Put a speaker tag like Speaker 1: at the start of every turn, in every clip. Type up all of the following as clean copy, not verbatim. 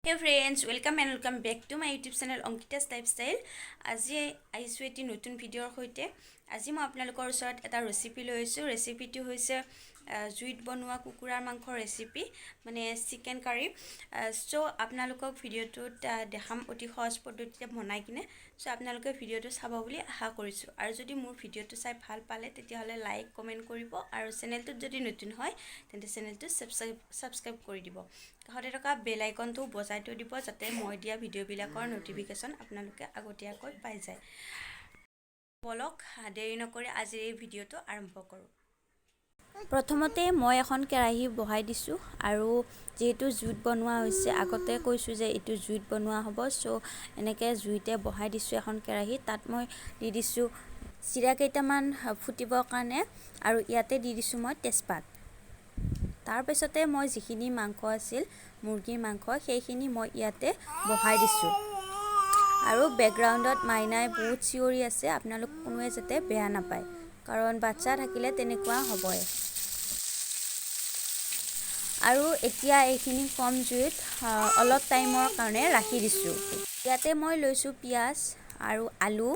Speaker 1: Hey friends, welcome back to my YouTube channel Ankita's Lifestyle. আজি আইছো এটি নতুন ভিডিঅ'ৰ সৈতে। আজি মই আপোনালোকৰ ওচৰত এটা ৰেচিপি লৈ আহিছো। ৰেচিপিটো হৈছে জুইত বনোৱা কুকুৰাৰ মাংসৰ ৰেচিপি, মানে চিকেন কাৰী। সো আপোনালোকক ভিডিঅ'টোত দেখাম অতি সহজ পদ্ধতিতে বনাই কিনে। সো আপোনালোকে ভিডিঅ'টো চাব বুলি আশা কৰিছো। আৰু যদি মোৰ ভিডিঅ'টো চাই ভাল পালে তেতিয়াহলে লাইক কমেন্ট কৰিব আৰু চেনেলটোত যদি নতুন হয় তেন্তে চেনেলটো সাবস্ক্ৰাইব কৰি দিব। কাষতে থকা বেল আইকনটো বজাই থৈ দিব যাতে মই দিয়া ভিডিঅ'বিলাকৰ নটিফিকেশ্যন আপোনালোকে আগতীয়াকৈ পাই যায়। বলক দেৰি নকৰি আজিৰ এই ভিডিঅ'টো আৰম্ভ কৰোঁ। প্ৰথমতে মই এখন কেৰাহী বহাই দিছোঁ আৰু যেহেতু জুইত বনোৱা হৈছে, আগতে কৈছোঁ যে এইটো জুইত বনোৱা হ'ব। সো এনেকৈ জুইতে বহাই দিছোঁ এখন কেৰাহী। তাত মই দি দিছোঁ জিৰা কেইটামান ফুটিবৰ কাৰণে আৰু ইয়াতে দি দিছোঁ মই তেজপাত। তাৰ পিছতে মই যিখিনি মাংস আছিল মুৰ্গীৰ মাংস সেইখিনি মই ইয়াতে বহাই দিছোঁ। আৰু বেকগ্ৰাউণ্ডত মাইনাই বহুত চিঞৰি আছে, আপোনালোক কোনোৱে যাতে বেয়া নাপায়, কাৰণ বাচ্চা থাকিলে তেনেকুৱা হ'বই। আৰু এতিয়া এইখিনি কম জুইত অলপ টাইমৰ কাৰণে ৰাখি দিছোঁ। ইয়াতে মই লৈছোঁ পিঁয়াজ আৰু আলু,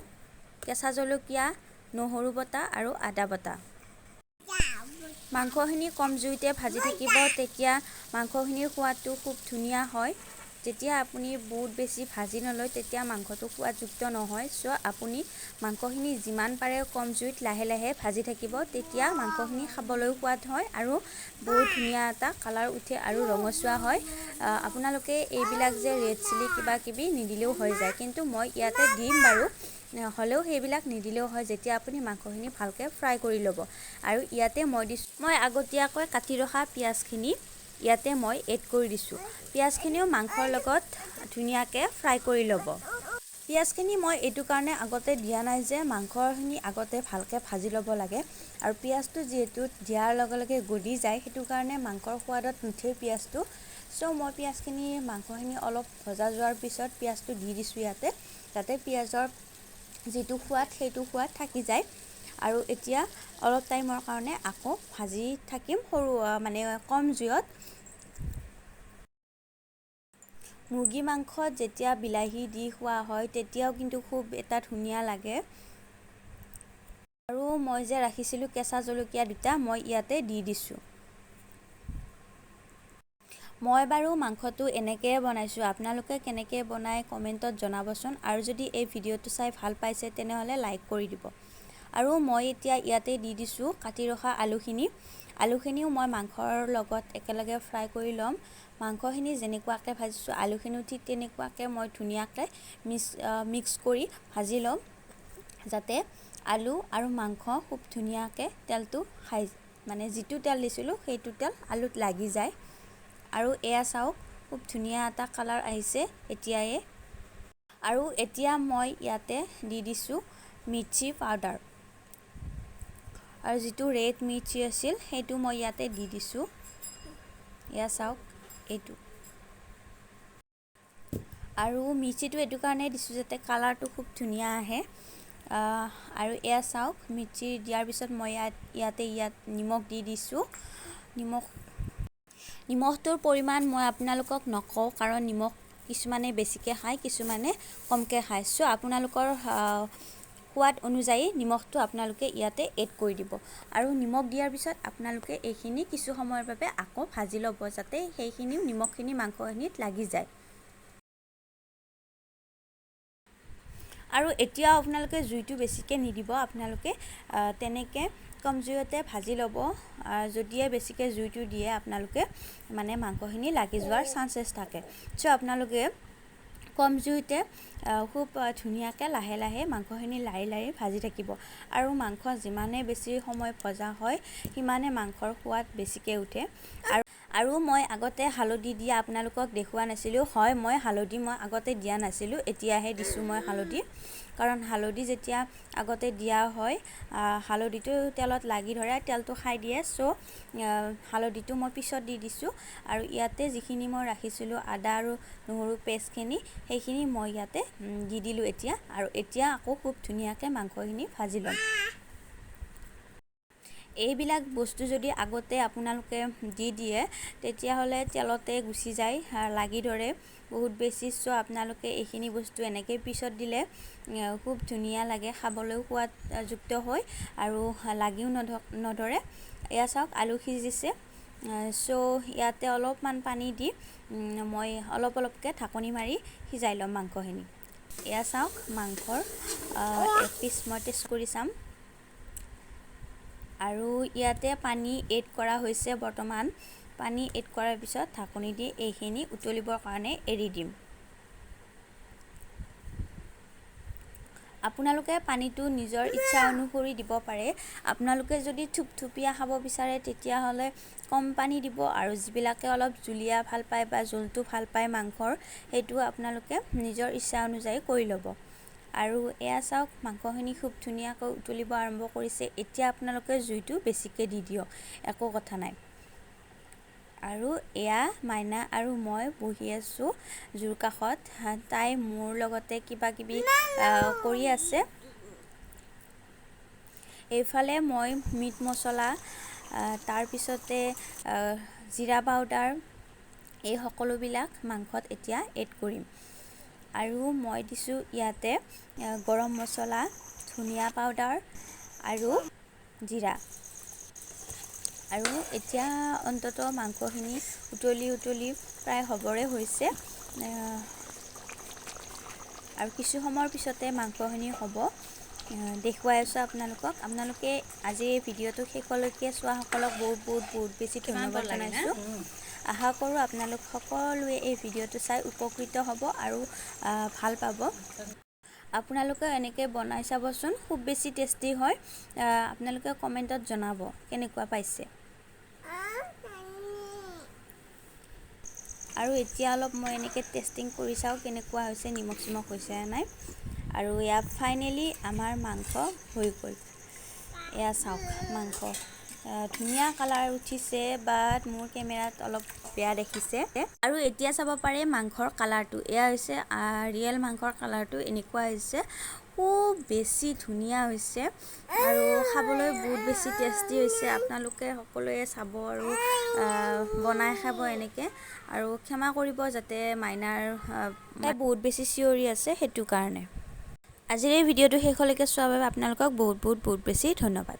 Speaker 1: কেঁচা জলকীয়া, নহৰু বটা আৰু আদা বটা। মাংসখিনি কম জুইতে ভাজি থাকিব, তেতিয়া মাংসখিনিৰ সোৱাদটো খুব ধুনীয়া হয়। যেতিয়া আপুনি বহুত বেছি ভাজি নলয় তেতিয়া মাংসটো সোৱাদযুক্ত নহয়। সো আপুনি মাংসখিনি যিমান পাৰে কম জুইত লাহে লাহে ভাজি থাকিব, তেতিয়া মাংসখিনি খাবলৈও সোৱাদ হয় আৰু বহুত ধুনীয়া এটা কালাৰ উঠে আৰু ৰঙচুৱা হয়। আপোনালোকে এইবিলাক যে ৰেড চিলি কিবা কিবি নিদিলেও হৈ যায়, কিন্তু মই ইয়াতে দিম বাৰু, হ'লেও সেইবিলাক নিদিলেও হয় যেতিয়া আপুনি মাংসখিনি ভালকৈ ফ্ৰাই কৰি ল'ব। আৰু ইয়াতে মই আগতীয়াকৈ কাটি ৰখা পিঁয়াজখিনি ইয়াতে মই এড কৰি দিছোঁ। পিঁয়াজখিনিও মাংসৰ লগত ধুনীয়াকৈ ফ্ৰাই কৰি ল'ব। পিঁয়াজখিনি মই এইটো কাৰণে আগতে দিয়া নাই যে মাংসখিনি আগতে ভালকৈ ভাজি ল'ব লাগে, আৰু পিঁয়াজটো যিহেতু দিয়াৰ লগে লগে গলি যায়, সেইটো কাৰণে মাংসৰ সোৱাদত নুঠেই পিঁয়াজটো। সো মই পিঁয়াজখিনি মাংসখিনি অলপ ভজা যোৱাৰ পিছত পিঁয়াজটো দি দিছোঁ ইয়াতে, যাতে পিঁয়াজৰ যিটো সোৱাদ সেইটো সোৱাদ থাকি যায়। আৰু এতিয়া অলপ টাইমৰ কাৰণে আকৌ ভাজি থাকিম মানে কম জুইত। মুৰ্গী মাংসত যেতিয়া বিলাহী দি খোৱা হয় তেতিয়াও কিন্তু খুব এটা ধুনীয়া লাগে। আৰু মই যে ৰাখিছিলোঁ কেঁচা জলকীয়া দুটা, মই ইয়াতে দি দিছোঁ। মই বাৰু মাংসটো এনেকৈ বনাইছোঁ, আপোনালোকে কেনেকৈ বনায় কমেণ্টত জনাবচোন। আৰু যদি এই ভিডিঅ'টো চাই ভাল পাইছে তেনেহ'লে লাইক কৰি দিব। আৰু মই এতিয়া ইয়াতে দি দিছোঁ কাটি ৰখা আলুখিনিও মই মাংসৰ লগত একেলগে ফ্ৰাই কৰি ল'ম। মাংসখিনি যেনেকুৱাকৈ ভাজিছোঁ আলুখিনিও ঠিক তেনেকুৱাকৈ মই ধুনীয়াকৈ মিক্স কৰি ভাজি ল'ম, যাতে আলু আৰু মাংস খুব ধুনীয়াকৈ তেলটো খাই, মানে যিটো তেল দিছিলোঁ সেইটো তেল আলুত লাগি যায়। আৰু এয়া চাওক খুব ধুনীয়া এটা কালাৰ আহিছে এতিয়াই। আৰু এতিয়া মই ইয়াতে দি দিছোঁ মিৰ্চি পাউডাৰ, আৰু যিটো ৰেড মিৰ্চি আছিল সেইটো মই ইয়াতে দি দিছোঁ। এয়া চাওক এইটো। আৰু মিৰ্চিটো এইটো কাৰণে দিছোঁ যাতে কালাৰটো খুব ধুনীয়া আহে। আৰু এয়া চাওক মিৰ্চি দিয়াৰ পিছত মই ইয়াতে নিমখ দি দিছোঁ। নিমখটোৰ পৰিমাণ মই আপোনালোকক নকওঁ, কাৰণ নিমখ কিছুমানে বেছিকৈ খায় কিছুমানে কমকৈ খায়। সো আপোনালোকৰ সোৱাদ অনুযায়ী নিমখটো আপোনালোকে ইয়াতে এড কৰি দিব। আৰু নিমখ দিয়াৰ পিছত আপোনালোকে এইখিনি কিছু সময়ৰ বাবে আকৌ ভাজি ল'ব, যাতে সেইখিনিও নিমখখিনি মাংসখিনিত লাগি যায়। আৰু এতিয়াও আপোনালোকে জুইটো বেছিকৈ নিদিব, আপোনালোকে তেনেকৈ কম জুইতে ভাজি ল'ব। যদিহে বেছিকৈ জুইটো দিয়ে আপোনালোকে মানে মাংসখিনি লাগি যোৱাৰ চান্সেছ থাকে। সো আপোনালোকে কম জুইতে খুব ধুনীয়াকৈ লাহে লাহে মাংসখিনি লাৰি লাৰি ভাজি থাকিব। আৰু মাংস যিমানে বেছি সময় ভজা হয় সিমানে মাংসৰ সোৱাদ বেছিকৈ উঠে। আৰু মই আগতে হালধি দিয়া আপোনালোকক দেখুওৱা নাছিলোঁ। হয়, মই হালধি আগতে দিয়া নাছিলোঁ, এতিয়াহে দিছোঁ মই হালধি। কাৰণ হালধি যেতিয়া আগতে দিয়া হয় হালধিটো তেলত লাগি ধৰে, তেলটো খাই দিয়ে। সো হালধিটো মই পিছত দি দিছোঁ। আৰু ইয়াতে যিখিনি মই ৰাখিছিলোঁ আদা আৰু নহৰু পেষ্টখিনি, সেইখিনি মই ইয়াতে দি দিলোঁ এতিয়া। আৰু এতিয়া আকৌ খুব ধুনীয়াকৈ মাংসখিনি ভাজি ল'ম। এইবিলাক বস্তু যদি আগতে আপোনালোকে দি দিয়ে তেতিয়াহ'লে তেলতে গুচি যায়, লাগি ধৰে বহুত বেছি। চ' আপোনালোকে এইখিনি বস্তু এনেকৈ পিছত দিলে খুব ধুনীয়া লাগে, খাবলৈও সোৱাদযুক্ত হয় আৰু লাগিও নধৰে। এয়া চাওক আলু সিজিছে। চ' ইয়াতে অলপমান পানী দি মই অলপকৈ ঢাকনি মাৰি সিজাই ল'ম মাংসখিনি। এয়া চাওক মাংসৰ এক পিচ মই টেষ্ট কৰি চাম। আৰু ইয়াতে পানী এড কৰা হৈছে বৰ্তমান। পানী এড কৰাৰ পিছত ঢাকনি দি এইখিনি উতলিবৰ কাৰণে এৰি দিম। আপোনালোকে পানীটো নিজৰ ইচ্ছা অনুসৰি দিব পাৰে। আপোনালোকে যদি থুপথুপীয়া খাব বিচাৰে তেতিয়াহ'লে কম পানী দিব, আৰু যিবিলাকে অলপ জুলীয়া ভাল পায় বা জোলটো ভাল পায় মাংসৰ, সেইটো আপোনালোকে নিজৰ ইচ্ছা অনুযায়ী কৰি ল'ব। আৰু এয়া চাওক মাংসখিনি খুব ধুনীয়াকৈ উতলিব আৰম্ভ কৰিছে। এতিয়া আপোনালোকে জুইটো বেছিকৈ দি দিয়ক, একো কথা নাই। আৰু এয়া মাইনা আৰু মই বহি আছোঁ জুইৰ কাষত। তাই মোৰ লগতে কিবা কিবি কৰি আছে। এইফালে মই মিট মছলা, তাৰপিছতে জিৰা পাউডাৰ, এই সকলোবিলাক মাংসত এতিয়া এড কৰিম। আৰু মই দিছোঁ ইয়াতে গৰম মছলা, ধনিয়া পাউডাৰ আৰু জিৰা। আৰু এতিয়া অন্ততঃ মাংসখিনি উতলি প্ৰায় হ'বৰে হৈছে। আৰু কিছু সময়ৰ পিছতে মাংসখিনি হ'ব। দেখুৱাই আছোঁ আপোনালোকক। আপোনালোকে আজি এই ভিডিঅ'টো শেষলৈকে চোৱাসকলক বহুত বেছি ধন্যবাদ জনাইছোঁ। আশা কৰোঁ আপোনালোক সকলোৱে এই ভিডিঅ'টো চাই উপকৃত হ'ব আৰু ভাল পাব। আপোনালোকে এনেকৈ বনাই চাবচোন, খুব বেছি টেষ্টি হয়। আপোনালোকে কমেণ্টত জনাব কেনেকুৱা পাইছে। আৰু এতিয়া অলপ মই এনেকৈ টেষ্টিং কৰি চাওঁ কেনেকুৱা হৈছে, নিমখ চিমখ হৈছে নে নাই। আৰু এয়া ফাইনেলি আমাৰ মাংস হৈ গ'ল। এয়া চাওক মাংস ধুনীয়া কালাৰ উঠিছে, বাট মোৰ কেমেৰাত অলপ বেয়া দেখিছে। আৰু এতিয়া চাব পাৰে মাংসৰ কালাৰটো, এয়া হৈছে ৰিয়েল মাংসৰ কালাৰটো, এনেকুৱা হৈছে। খুব বেছি ধুনীয়া হৈছে আৰু খাবলৈ বহুত বেছি টেষ্টি হৈছে। আপোনালোকে সকলোৱে চাব আৰু বনাই খাব এনেকৈ। আৰু ক্ষমা কৰিব যাতে মাইনাৰ বহুত বেছি চিঞৰি আছে, সেইটো কাৰণে। আজিৰ এই ভিডিঅ'টো শেষলৈকে চোৱাৰ বাবে আপোনালোকক বহুত বেছি ধন্যবাদ।